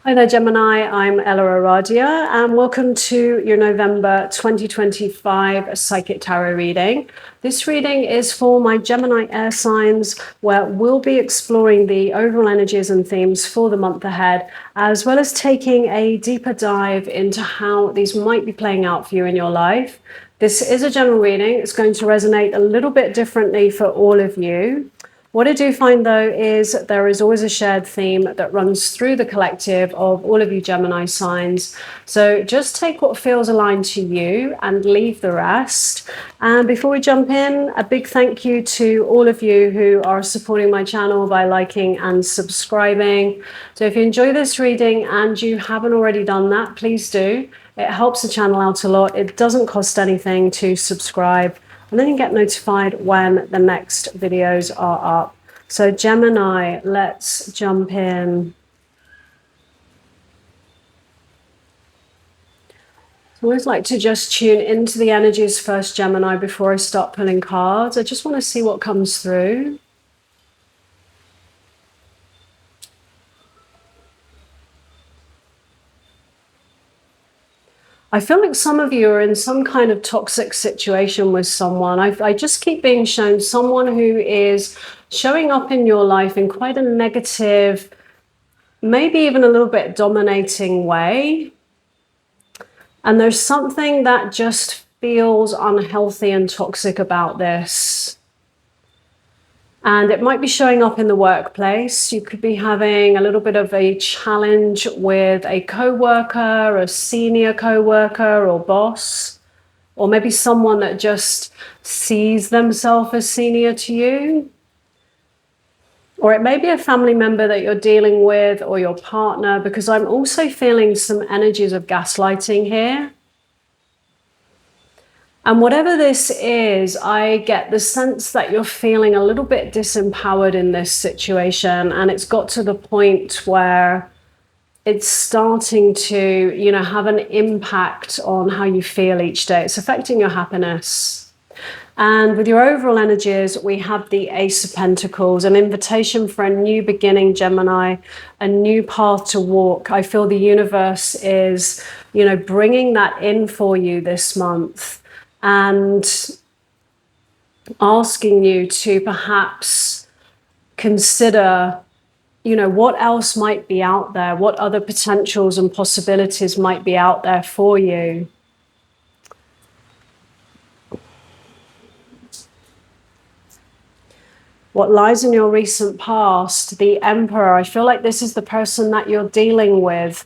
Hi there, Gemini. I'm EllaAradia, and welcome to your November 2025 Psychic Tarot reading. This reading is for my Gemini air signs, where we'll be exploring the overall energies and themes for the month ahead, as well as taking a deeper dive into how these might be playing out for you in your life. This is a general reading. It's going to resonate a little bit differently for all of you. What I do find, though, is there is always a shared theme that runs through the collective of all of you Gemini signs. So just take what feels aligned to you and leave the rest. And before we jump in, a big thank you to all of you who are supporting my channel by liking and subscribing. So if you enjoy this reading and you haven't already done that, please do. It helps the channel out a lot. It doesn't cost anything to subscribe. And then you get notified when the next videos are up. So Gemini, let's jump in. I always like to just tune into the energies first, Gemini, before I start pulling cards. I just want to see what comes through. I feel like some of you are in some kind of toxic situation with someone. I just keep being shown someone who is showing up in your life in quite a negative, maybe even a little bit dominating way. And there's something that just feels unhealthy and toxic about this. And it might be showing up in the workplace. You could be having a little bit of a challenge with a co-worker, a senior co-worker or boss, or maybe someone that just sees themselves as senior to you. Or it may be a family member that you're dealing with or your partner, because I'm also feeling some energies of gaslighting here. And whatever this is, I get the sense that you're feeling a little bit disempowered in this situation. And it's got to the point where it's starting to, have an impact on how you feel each day. It's affecting your happiness. And with your overall energies, we have the Ace of Pentacles, an invitation for a new beginning, Gemini, a new path to walk. I feel the universe is, bringing that in for you this month. And asking you to perhaps consider, what else might be out there, what other potentials and possibilities might be out there for you. What lies in your recent past, the Emperor. I feel like this is the person that you're dealing with.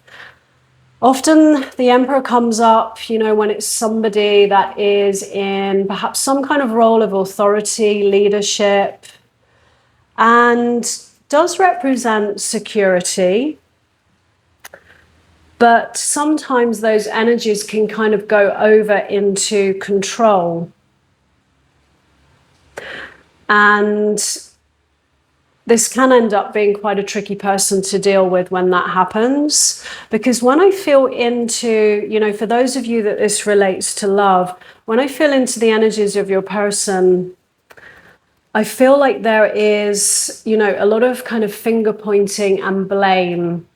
Often the Emperor comes up, when it's somebody that is in perhaps some kind of role of authority, leadership, and does represent security. But sometimes those energies can kind of go over into control. And this can end up being quite a tricky person to deal with when that happens. Because when I feel into, for those of you that this relates to love, when I feel into the energies of your person, I feel like there is, a lot of kind of finger pointing and blame,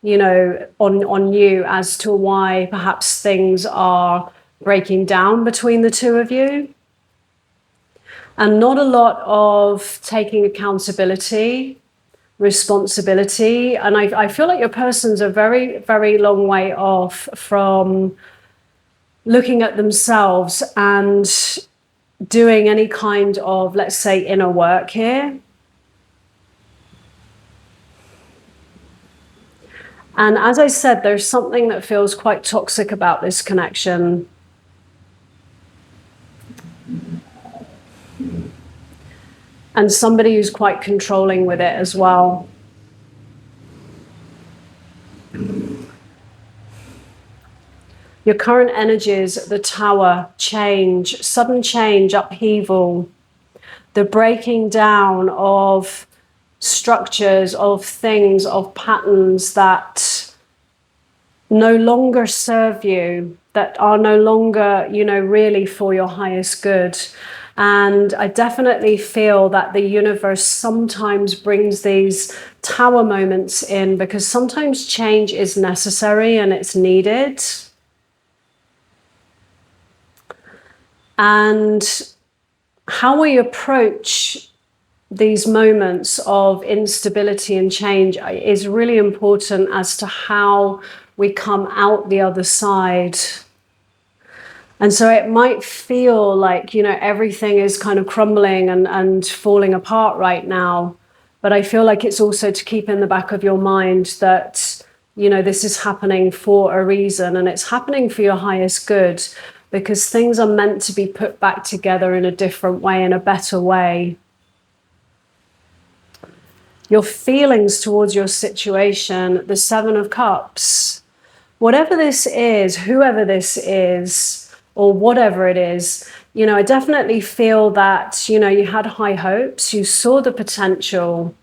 on you as to why perhaps things are breaking down between the two of you. And not a lot of taking accountability, responsibility. And I feel like your person's a very, very long way off from looking at themselves and doing any kind of, let's say, inner work here. And as I said, there's something that feels quite toxic about this connection. And somebody who's quite controlling with it as well. Your current energies, the Tower, change, sudden change, upheaval, the breaking down of structures, of things, of patterns that no longer serve you, that are no longer, really for your highest good. And I definitely feel that the universe sometimes brings these tower moments in because sometimes change is necessary and it's needed. And how we approach these moments of instability and change is really important as to how we come out the other side. And so it might feel like, everything is kind of crumbling and falling apart right now. But I feel like it's also to keep in the back of your mind that, this is happening for a reason, and it's happening for your highest good, because things are meant to be put back together in a different way, in a better way. Your feelings towards your situation, the Seven of Cups, whatever this is, whoever this is, or whatever it is, I definitely feel that, you had high hopes, you saw the potential,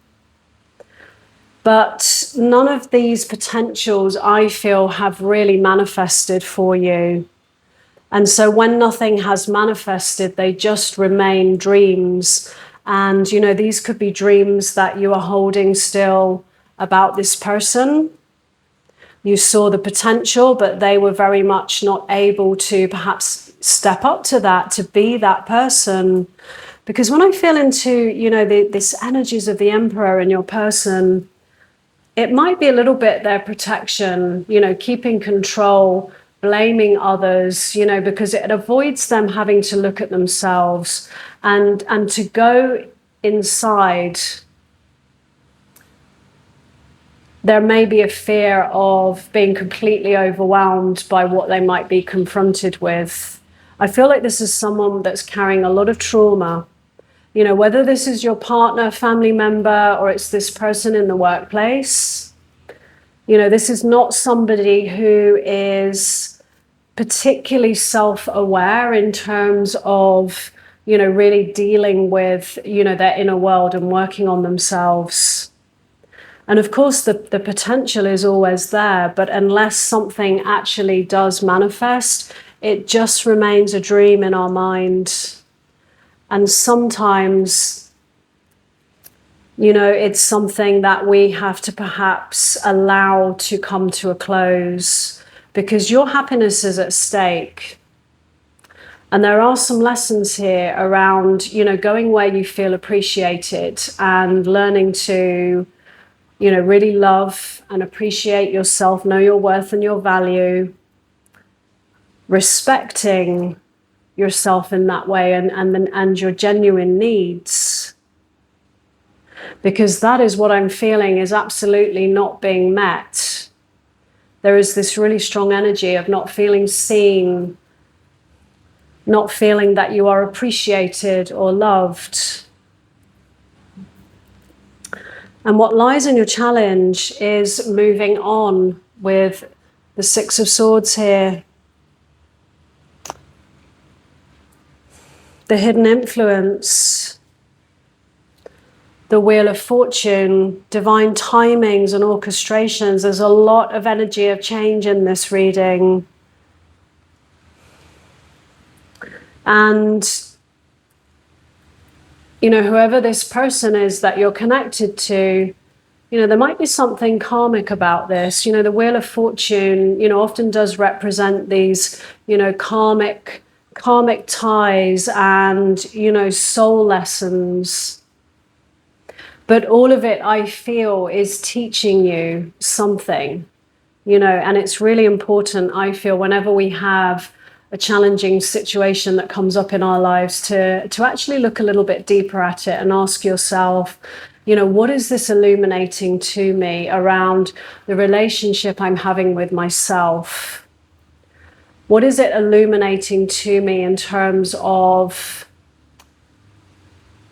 but none of these potentials, I feel, have really manifested for you. And so when nothing has manifested, they just remain dreams. And, these could be dreams that you are holding still about this person. You saw the potential, but they were very much not able to perhaps step up to that, to be that person. Because when I feel into, this energies of the Emperor in your person, it might be a little bit their protection, keeping control, blaming others, because it avoids them having to look at themselves and to go inside. There may be a fear of being completely overwhelmed by what they might be confronted with. I feel like this is someone that's carrying a lot of trauma, whether this is your partner, family member, or it's this person in the workplace. This is not somebody who is particularly self-aware in terms of, really dealing with, their inner world and working on themselves. And of course, the potential is always there, but unless something actually does manifest, it just remains a dream in our mind. And sometimes, it's something that we have to perhaps allow to come to a close, because your happiness is at stake. And there are some lessons here around, going where you feel appreciated and learning to, really love and appreciate yourself, know your worth and your value, respecting yourself in that way and your genuine needs. Because that is what I'm feeling is absolutely not being met. There is this really strong energy of not feeling seen, not feeling that you are appreciated or loved. And what lies in your challenge is moving on with the Six of Swords here. The hidden influence, the Wheel of Fortune, divine timings and orchestrations. There's a lot of energy of change in this reading. And whoever this person is that you're connected to, there might be something karmic about this. The Wheel of Fortune, often does represent these, karmic ties and, soul lessons. But all of it, I feel, is teaching you something, and it's really important, I feel, whenever we have a challenging situation that comes up in our lives to actually look a little bit deeper at it and ask yourself, what is this illuminating to me around the relationship I'm having with myself? What is it illuminating to me in terms of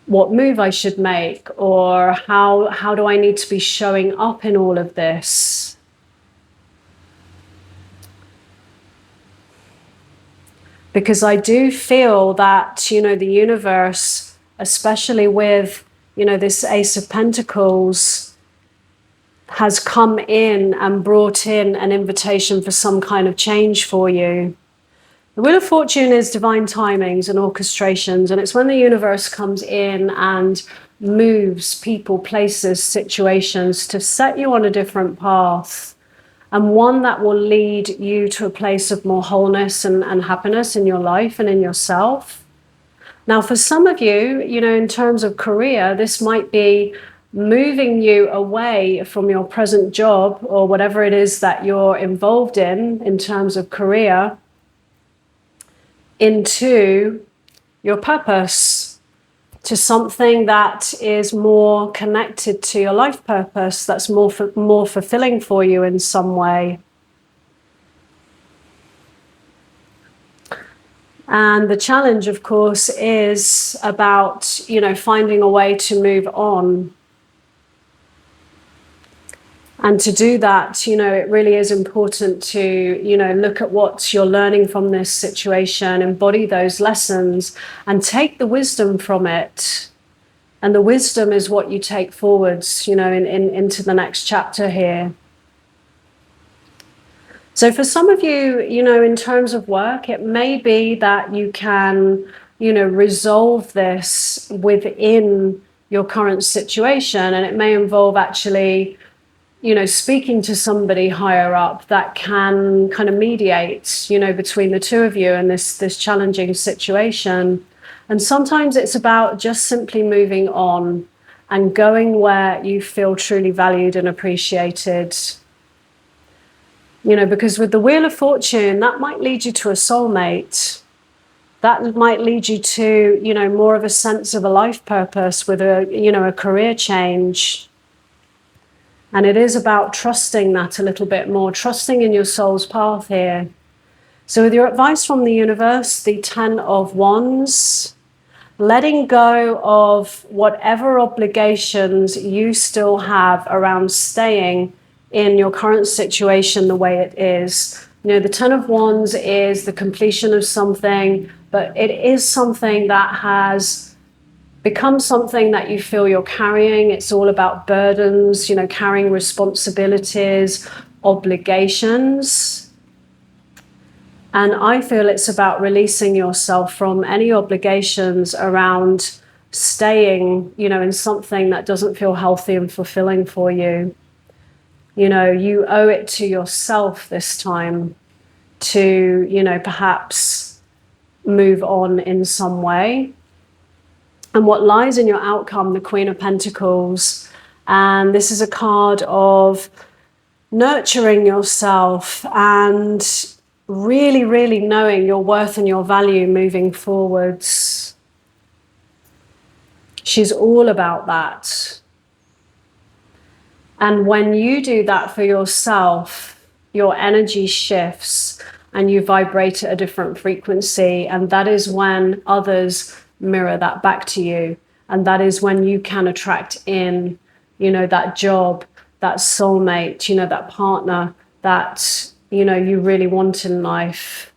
what move I should make, or how do I need to be showing up in all of this? Because I do feel that, the universe, especially with, this Ace of Pentacles, has come in and brought in an invitation for some kind of change for you. The Wheel of Fortune is divine timings and orchestrations, and it's when the universe comes in and moves people, places, situations to set you on a different path, and one that will lead you to a place of more wholeness and happiness in your life and in yourself. Now, for some of you, in terms of career, this might be moving you away from your present job or whatever it is that you're involved in terms of career, into your purpose, to something that is more connected to your life purpose, that's more fulfilling for you in some way. And the challenge, of course, is about, finding a way to move on. And to do that, it really is important to, look at what you're learning from this situation, embody those lessons, and take the wisdom from it. And the wisdom is what you take forwards, into the next chapter here. So for some of you, in terms of work, it may be that you can, resolve this within your current situation, and it may involve actually speaking to somebody higher up that can kind of mediate, between the two of you in this challenging situation. And sometimes it's about just simply moving on and going where you feel truly valued and appreciated. Because with the Wheel of Fortune, that might lead you to a soulmate. That might lead you to, more of a sense of a life purpose with a career change. And it is about trusting that a little bit more, trusting in your soul's path here. So with your advice from the universe, the 10 of Wands, letting go of whatever obligations you still have around staying in your current situation the way it is. The 10 of Wands is the completion of something, but it is something that has become something that you feel you're carrying. It's all about burdens, carrying responsibilities, obligations. And I feel it's about releasing yourself from any obligations around staying, in something that doesn't feel healthy and fulfilling for you. You owe it to yourself this time to, perhaps move on in some way. And what lies in your outcome, the Queen of Pentacles. And this is a card of nurturing yourself and really, really knowing your worth and your value moving forwards. She's all about that. And when you do that for yourself, your energy shifts and you vibrate at a different frequency. And that is when others mirror that back to you, and that is when you can attract in, that job, that soulmate, that partner that you really want in life.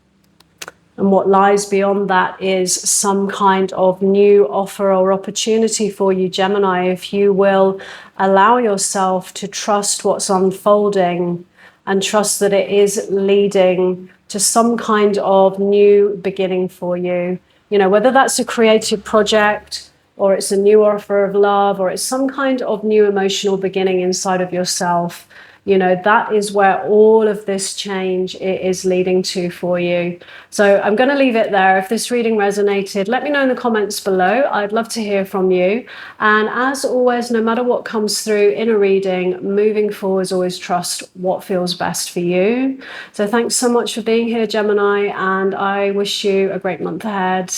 And what lies beyond that is some kind of new offer or opportunity for you, Gemini, if you will allow yourself to trust what's unfolding and trust that it is leading to some kind of new beginning for you. Whether that's a creative project or it's a new offer of love or it's some kind of new emotional beginning inside of yourself, that is where all of this change is leading to for you. So I'm going to leave it there. If this reading resonated, let me know in the comments below. I'd love to hear from you. And as always, no matter what comes through in a reading, moving forward, always trust what feels best for you. So thanks so much for being here, Gemini, and I wish you a great month ahead.